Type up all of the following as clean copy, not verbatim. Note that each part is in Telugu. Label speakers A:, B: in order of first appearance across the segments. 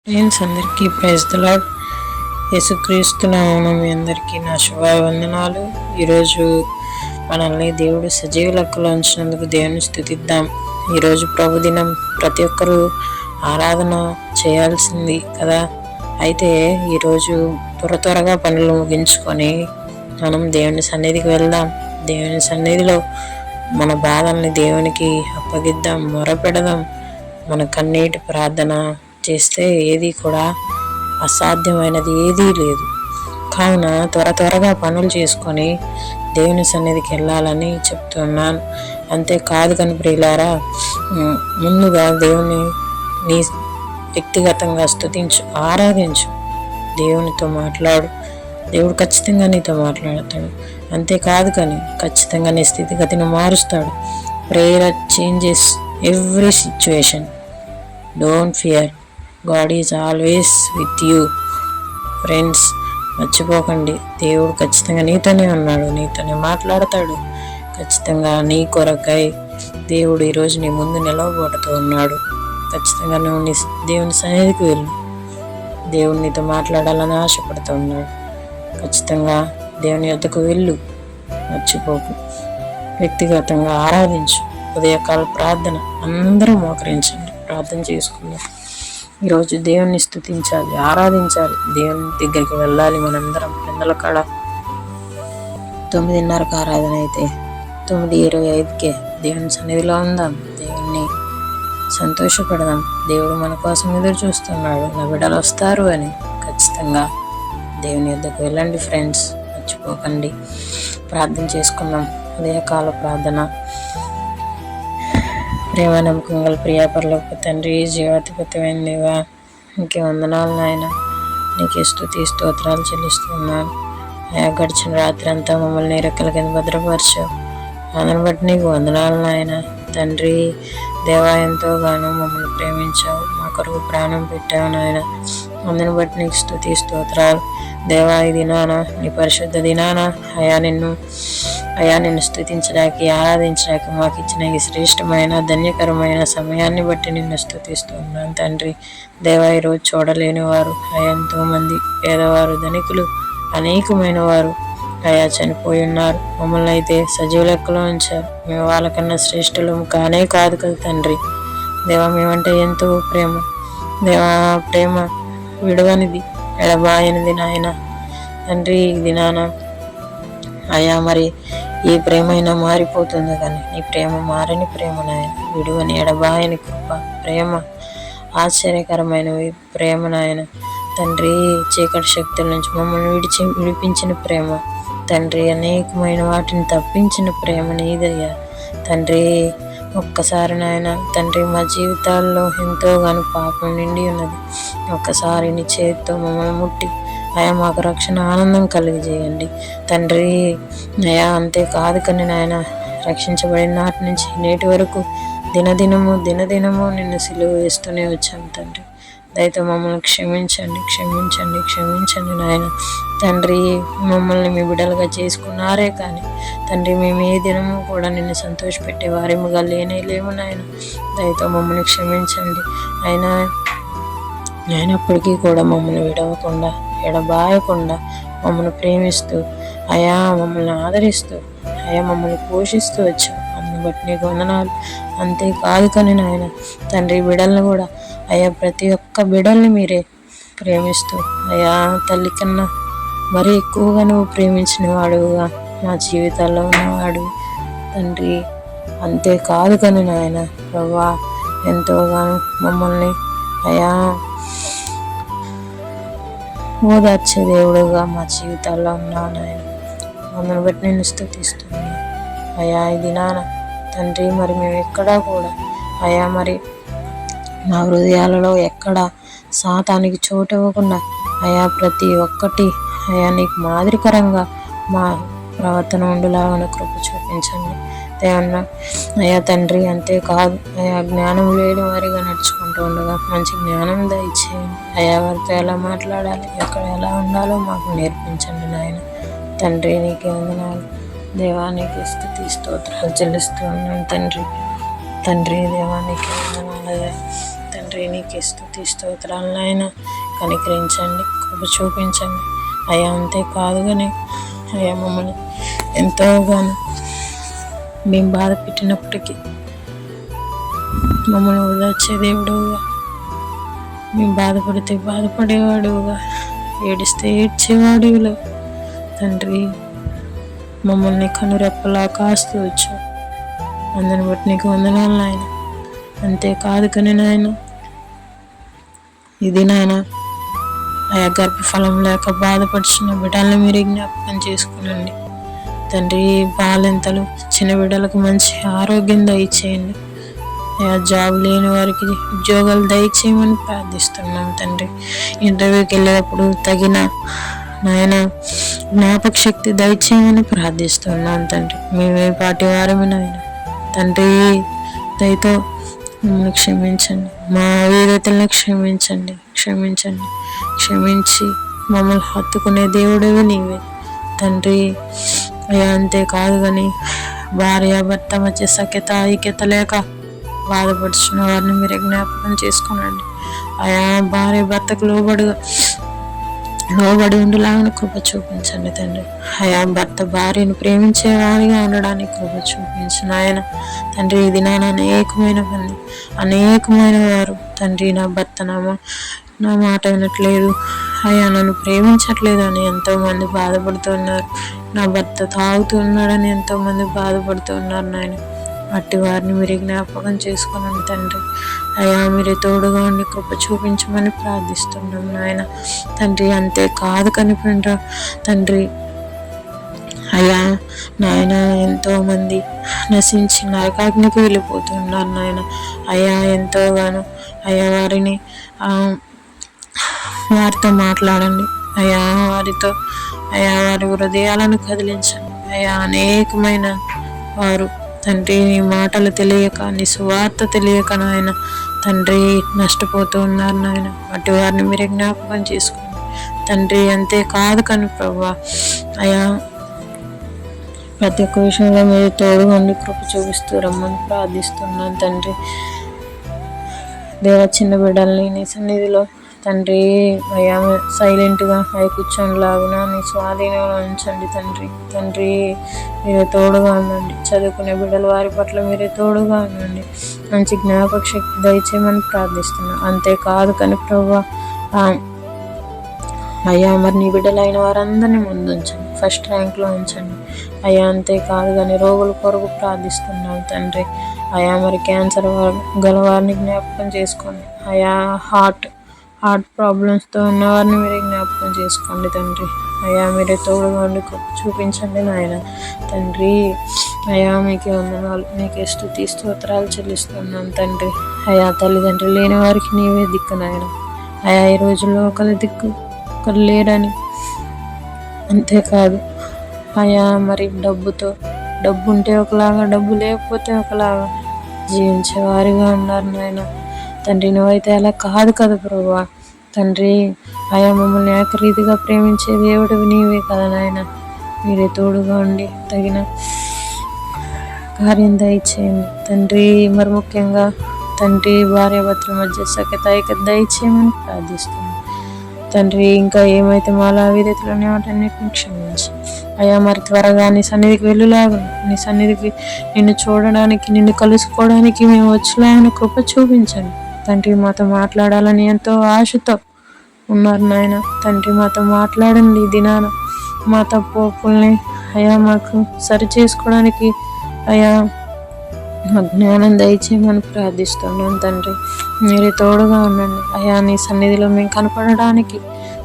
A: ఫ్రెండ్స్ అందరికీ ప్రైజ్ ది లార్డ్. యేసుక్రీస్తు నామమున మీ అందరికీ నా శుభవందనాలు. ఈరోజు మనల్ని దేవుడు సజీవ లెక్కలో ఉంచినందుకు దేవుని స్తుతిద్దాం. ఈరోజు ప్రభు దినం, ప్రతి ఒక్కరూ ఆరాధన చేయాల్సింది కదా. అయితే ఈరోజు త్వరగా పనులు ముగించుకొని మనం దేవుని సన్నిధికి వెళ్దాం. దేవుని సన్నిధిలో మన బాధల్ని దేవునికి అప్పగిద్దాం, మొరపెడదాం. మన కన్నీటి ప్రార్థన చేస్తే ఏది కూడా అసాధ్యమైనది ఏదీ లేదు. కావున త్వరగా పనులు చేసుకొని దేవుని సన్నిధికి వెళ్ళాలని చెప్తున్నాను. అంతేకాదు కానీ ప్రియులారా, ముందుగా దేవుని నీ వ్యక్తిగతంగా స్తుతించు, ఆరాధించు, దేవునితో మాట్లాడు. దేవుడు ఖచ్చితంగా నీతో మాట్లాడతాడు. అంతేకాదు కానీ ఖచ్చితంగా నీ స్థితిగతిని మారుస్తాడు. Prayer changes every situation. Don't fear, God is always with you. Friends, మర్చిపోకండి, దేవుడు ఖచ్చితంగా నీతోనే ఉన్నాడు, నీతోనే మాట్లాడతాడు. ఖచ్చితంగా నీ కొరకై దేవుడు ఈరోజు నీ ముందు నిలవబోటుతూ ఉన్నాడు. ఖచ్చితంగా నువ్వు నీ దేవుని సన్నిధికి వెళ్ళు. దేవుడు నీతో మాట్లాడాలని ఆశపడుతూ ఉన్నాడు. ఖచ్చితంగా దేవుని యొద్దకు వెళ్ళు, మర్చిపోకు. వ్యక్తిగతంగా ఆరాధించు. ఉదయకాల ప్రార్థన, అందరూ మోకరించండి, ప్రార్థన చేసుకుందాం. ఈరోజు దేవుణ్ణి స్తుతించాలి, ఆరాధించాలి, దేవుని దగ్గరికి వెళ్ళాలి. మనందరం పెందల కాడ 9:30కి ఆరాధన అయితే 9:25కే దేవుని సన్నిధిలో ఉందాం. దేవుణ్ణి సంతోషపెడదాం. దేవుడు మన కోసం ఎదురు చూస్తున్నాడు, నా బిడ్డలు వస్తారు అని. ఖచ్చితంగా దేవుని యొద్దకు వెళ్ళండి ఫ్రెండ్స్, మర్చిపోకండి. ప్రార్థన చేసుకుందాం. ఉదయకాల ప్రార్థన. ప్రేమ నమ్మకం గల ప్రియాపరలోక తండ్రి, జీవాధిపత్యమైన దేవా, నీకే వందనాలు నాయన. నీకే స్తుతి స్తోత్రాలు చెల్లిస్తున్నాను. గడిచిన రాత్రి అంతా మమ్మల్ని రెక్కల కింద భద్రపరచావు. అందుని బట్టి నీకు వందనాలు నాయన. తండ్రి దేవా, ఎంతోగానో మమ్మల్ని ప్రేమించావు, మా కొరకు ప్రాణం పెట్టావు నాయన. అందుని బట్టి నీకు స్తుతి స్తోత్రాలు దేవా. ఈ దినాన, నీ పరిశుద్ధ దినాన అయా నిన్ను స్తుతించడానికి, ఆరాధించడానికి మాకు ఇచ్చిన ఈ శ్రేష్టమైన ధన్యకరమైన సమయాన్ని బట్టి నిన్ను స్తుతిస్తున్నాను తండ్రి. దేవా, ఈరోజు చూడలేని వారు ఎంతోమంది, పేదవారు, ధనికులు, అనేకమైన వారు అయా చనిపోయి ఉన్నారు. మమ్మల్ని అయితే సజీవ లెక్కలో ఉంచారు. మేము వాళ్ళకన్నా శ్రేష్ఠులము కానే కాదు కదా తండ్రి. దేవా, మేమంటే ఎంతో ప్రేమ. దేవా, ప్రేమ విడవనిది, ఎడబాయనిది నాయన. తండ్రి, ఈ దినాన అయా మరి ఏ ప్రేమైనా మారిపోతుంది, కానీ నీ ప్రేమ మారని ప్రేమ నాయన. విడువని ఎడబాయని కృప, ప్రేమ, ఆశ్చర్యకరమైనవి ప్రేమ నాయన. తండ్రి, చీకటి శక్తుల నుంచి మమ్మల్ని విడిపించిన ప్రేమ తండ్రి. అనేకమైన వాటిని తప్పించిన ప్రేమ నీదయ్యా తండ్రి. ఒక్కసారి నాయన తండ్రి, మా జీవితాల్లో ఎంతోగానో పాపం నిండి ఉన్నది. ఒక్కసారి నీ చేతితో మమ్మల్ని ముట్టి అయా మాకు రక్షణ ఆనందం కలిగజేయండి తండ్రి. అయా అంతేకాదు కానీ నాయన, రక్షించబడిన నాటి నుంచి నేటి వరకు దినదినము నిన్ను సిలువ వేస్తూనే వచ్చాము తండ్రి. దయతో మమ్మల్ని క్షమించండి నాయన. తండ్రి, మమ్మల్ని మీ బిడ్డలుగా చేసుకున్నారే కానీ తండ్రి, మేము ఏ దినము కూడా నిన్ను సంతోషపెట్టే వారేముగా లేము నాయన. దయతో మమ్మల్ని క్షమించండి. అయినప్పటికీ కూడా మమ్మల్ని విడవకుండా, ఎడబాయకుండా మమ్మల్ని ప్రేమిస్తూ అయా మమ్మల్ని ఆదరిస్తూ అయా మమ్మల్ని పోషిస్తూ వచ్చావు. అందుని బట్టి నీకు వందనాలు. అంతేకాదు కానీ నాయన తండ్రి, బిడ్డలను కూడా అయా ప్రతి ఒక్క బిడ్డల్ని మీరే ప్రేమిస్తూ అయా తల్లి కన్నా మరీ ఎక్కువగా నువ్వు ప్రేమించిన వాడుగా మా జీవితాల్లో ఉన్నవాడు తండ్రి. అంతేకాదు కానీ నాయన ప్రభువా, ఎంతోగానో మమ్మల్ని అయా ఓదార్చే దేవుడుగా మా జీవితాల్లో ఉన్నావు నాయన. అందుని బట్టి నేను స్తుతిస్తున్నాను అయా. ఈ దినాన తండ్రి, మరి మేము ఎక్కడా కూడా అయా మరి మా హృదయాలలో ఎక్కడ సాతానికి చోటు ఇవ్వకుండా అయా ప్రతి ఒక్కటి అయా నీకు మాదిరికరంగా మా ప్రవర్తన ఉండేలాగా కృప చూపించండి దేవన్న అయా తండ్రి. అంతేకాదు అయా జ్ఞానం లేని వారిగా నడుచుకుంటూ ఉండగా మంచి జ్ఞానం దయచేయండి అయా. వారితో ఎలా మాట్లాడాలి, ఎక్కడ ఎలా ఉండాలో మాకు నేర్పించండి నాయన తండ్రి. నీకే వందనాలు దేవా. నీకు స్తుతి స్తోత్రాలు చెల్లిస్తూ ఉన్నాను తండ్రి. దేవా, నీకే వందనాలు తండ్రి. తండ్రి, నీకు స్తుతి స్తోత్రాలు నాయన. కనికరించండి, కృప చూపించండి అయ్యా. అంతేకాదు కానీ అయ్యా మమ్మల్ని ఎంతోగానో మేము బాధ పెట్టినప్పటికీ మమ్మల్ని ఓదార్చే దేవుడుగా, మేము బాధపడితే బాధపడేవాడుగా, ఏడిస్తే ఏడ్చేవాడుగా తండ్రి, మమ్మల్ని కనురెప్పలా కాస్తూ వచ్చావు. అందరిని బట్టి నీకు వందనాలు నాయన. అంతేకాదు కానీ నాయన, ఇది నాయన ఆయా గర్భఫలం లేక బాధపడుచున్న బిడ్డలను మీరు జ్ఞాపకం చేసుకునండి తండ్రి. బాలింతలు చిన్న బిడ్డలకు మంచి ఆరోగ్యం దయచేయండి. జాబ్ లేని వారికి ఉద్యోగాలు దయచేయమని ప్రార్థిస్తున్నాం తండ్రి. ఇంటర్వ్యూకి వెళ్ళేటప్పుడు తగిన నాయన జ్ఞాపక శక్తి దయచేయమని ప్రార్థిస్తున్నాం తండ్రి. మేమే పాటి వారమే నాయన తండ్రి. దయతో మమ్మల్ని క్షమించండి, మా వేదతలను క్షమించండి, క్షమించండి, క్షమించి మమ్మల్ని హత్తుకునే దేవుడివి నీవే తండ్రి. అయ్యా అంతేకాదు కానీ భార్య భర్త మధ్య సఖ్యత ఐక్యత లేక బాధపడుచున్న వారిని మీరు జ్ఞాపకం చేసుకోనండి. అయా భార్య భర్తకు లోబడి ఉండేలాగా కృప చూపించండి తండ్రి. అయా భర్త భార్యను ప్రేమించేవాడిగా ఉండడానికి కృప చూపించిన ఆయన తండ్రి. ఇది నాన్న అనేకమైన వారు తండ్రి, నా భర్త నా మాట వినట్లేదు అయ్యా, నన్ను ప్రేమించట్లేదు అని ఎంతోమంది బాధపడుతున్నారు. నా భర్త తాగుతున్నాడని ఎంతోమంది బాధపడుతున్నారు నాయన. అట్టి వారిని మీరు జ్ఞాపకం చేసుకోనండి తండ్రి. అయ్యా మీరే తోడుగా ఉండి కృప చూపించమని ప్రార్థిస్తున్నాం నాయన తండ్రి. అంతేకాదు కనిపించరా తండ్రి. అయ్యా నాయన ఎంతోమంది నశించి నరకాగ్నికి వెళ్ళిపోతున్నారు నాయన. అయ్యా ఎంతోగానో అయ్యా వారితో మాట్లాడండి అయ్యా, వారి హృదయాలను కదిలించండి అయ్యా. అనేకమైన వారు తండ్రి నీ మాటలు తెలియక, నీ సువార్త తెలియక నాయన తండ్రి నష్టపోతూ ఉన్నారు నాయన. అటు వారిని మీరు జ్ఞాపకం చేసుకోండి తండ్రి. అంతేకాదు కానీ ప్రభువా అయ్యా ప్రతి ఒక్క విషయంలో మీరు తోడుగా ఉండి కృప చూపిస్తూ రమ్మని ప్రార్థిస్తున్నాను తండ్రి. దేవ చిన్న బిడ్డల్ని నీ సన్నిధిలో తండ్రి అయ్యా సైలెంట్గా అవి కూర్చొనిలాగున నీ స్వాధీనంలో ఉంచండి తండ్రి. తండ్రి మీరే తోడుగా ఉండండి. చదువుకునే బిడ్డలు వారి పట్ల మీరే తోడుగా ఉండండి. మంచి జ్ఞాపక శక్తి దయచేయమని ప్రార్థిస్తున్నాను. అంతేకాదు కానీ ప్రభువా అయ్యా మరి నీ బిడ్డలైన వారందరినీ ముందుంచండి, ఫస్ట్ ర్యాంక్లో ఉంచండి అయ్యా. అంతేకాదు కానీ రోగుల కొరకు ప్రార్థిస్తున్నాం తండ్రి. అయ్యా మరి క్యాన్సర్ గలవారిని జ్ఞాపకం చేసుకోండి అయ్యా. హార్ట్ ప్రాబ్లమ్స్తో ఉన్నవారిని మీరే జ్ఞాపకం చేసుకోండి తండ్రి. అయ్యా మీరే తోడుగా ఉండి చూపించండి నాయన తండ్రి. అయ్యా మీకే వందనాలు, మీకే స్తుతి స్తోత్రాలు చెల్లిస్తున్నాను తండ్రి. అయ్యా తల్లిదండ్రులు లేని వారికి నీవే దిక్కు నాయన. అయ్యా ఈ రోజుల్లో ఒకరి దిక్కు ఒకరు లేరని, అంతేకాదు అయ్యా మరి డబ్బు ఉంటే ఒకలాగా, డబ్బు లేకపోతే ఒకలాగా జీవించేవారిగా ఉన్నారు నాయన తండ్రి. నువ్వైతే అలా కాదు కదా ప్రభువా తండ్రి. అయా మమ్మల్ని ఏకరీతిగా ప్రేమించే దేవుడివి నీవే కదా నాయన. మీరే తోడుగా ఉండి తగిన కార్యం దయచేయండి తండ్రి. మరి ముఖ్యంగా తండ్రి భార్యాభర్తల మధ్య సఖ్యత ఐక్యత దయచేయమని ప్రార్థిస్తున్నాను తండ్రి. ఇంకా ఏమైతే మాలో అవిధేతలు ఉన్నాయో వాటన్నిటిని క్షమించి అయ్యా మరి త్వరగా నీ సన్నిధికి వెళ్ళులాగా, నీ సన్నిధికి నిన్ను చూడడానికి, నిన్ను కలుసుకోవడానికి మేము వచ్చేలాగా కృప చూపించండి తండ్రి. మాతో మాట్లాడాలని ఎంతో ఆశతో ఉన్నారు నాయన తండ్రి. మాతో మాట్లాడండి ఈ దినాన. మా తప్పుల్ని అయ్యా మాకు సరి చేసుకోవడానికి అయ్యా జ్ఞానం దయచేయమని ప్రార్థిస్తున్నాను తండ్రి. మీరే తోడుగా ఉండండి అయ్యా. నీ సన్నిధిలో మేము కనపడడానికి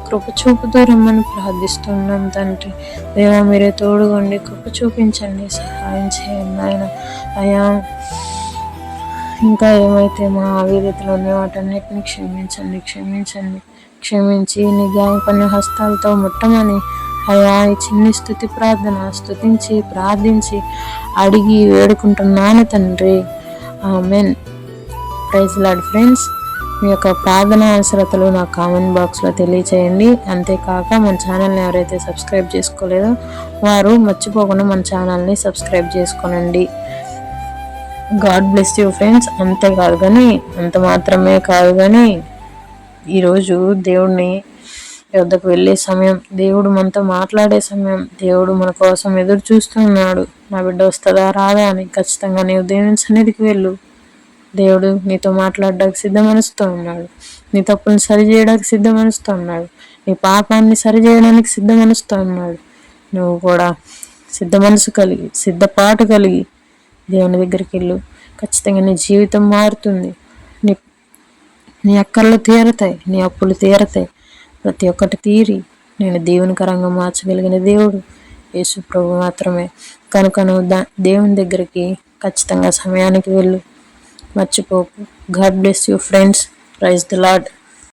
A: కృప చూపుతూ రమ్మని ప్రార్థిస్తున్నాం తండ్రి. దేవా మీరే తోడుగా ఉండి కృప చూపించండి, సహాయం చేయండి ఆయన అయ్యా. ఇంకా ఏమైతే మా అవిధేతలు ఉన్నాయో వాటన్నిటిని క్షమించి నీ గాయపడిన హస్తాలతో ముట్టమని అయ్యా ఈ చిన్ని స్తుతి ప్రార్థన స్తుతించి ప్రార్థించి అడిగి వేడుకుంటున్నాను తండ్రి. ఆమేన్. Praise Lord friends. మీ యొక్క ప్రార్థన అవసరతలు నా కామెంట్ బాక్స్లో తెలియచేయండి. అంతేకాక మన ఛానల్ని ఎవరైతే సబ్స్క్రైబ్ చేసుకోలేదో వారు మర్చిపోకుండా మన ఛానల్ని సబ్స్క్రైబ్ చేసుకోనండి. God bless you friends. అంతేకాదు కానీ, అంత మాత్రమే కాదు కానీ, ఈరోజు దేవుడిని వద్దకు వెళ్ళే సమయం, దేవుడు మనతో మాట్లాడే సమయం, దేవుడు మన కోసం ఎదురు చూస్తున్నాడు. నా బిడ్డ వస్తుందా రాదా అని. ఖచ్చితంగా నీవు దేవుని సన్నిధికి వెళ్ళు. దేవుడు నీతో మాట్లాడడానికి సిద్ధమనుస్తూ ఉన్నాడు. నీ తప్పుని సరి చేయడానికి సిద్ధమనుస్తూ ఉన్నాడు. నీ పాపాన్ని సరి చేయడానికి సిద్ధమనుస్తూ ఉన్నాడు. నువ్వు కూడా సిద్ధ మనసు కలిగి, సిద్ధపాటు కలిగి దేవుని దగ్గరికి వెళ్ళు. ఖచ్చితంగా నీ జీవితం మారుతుంది. నీ నీ అక్కర్లు తీరతాయి, నీ అప్పులు తీరతాయి. ప్రతి ఒక్కటి తీరి నేను దేవునికరంగా మార్చగలిగిన దేవుడు యేసు ప్రభు మాత్రమే. కనుక నువ్వు దేవుని దగ్గరికి ఖచ్చితంగా సమయానికి వెళ్ళు, మర్చిపోకు. God bless you friends. Praise the lord.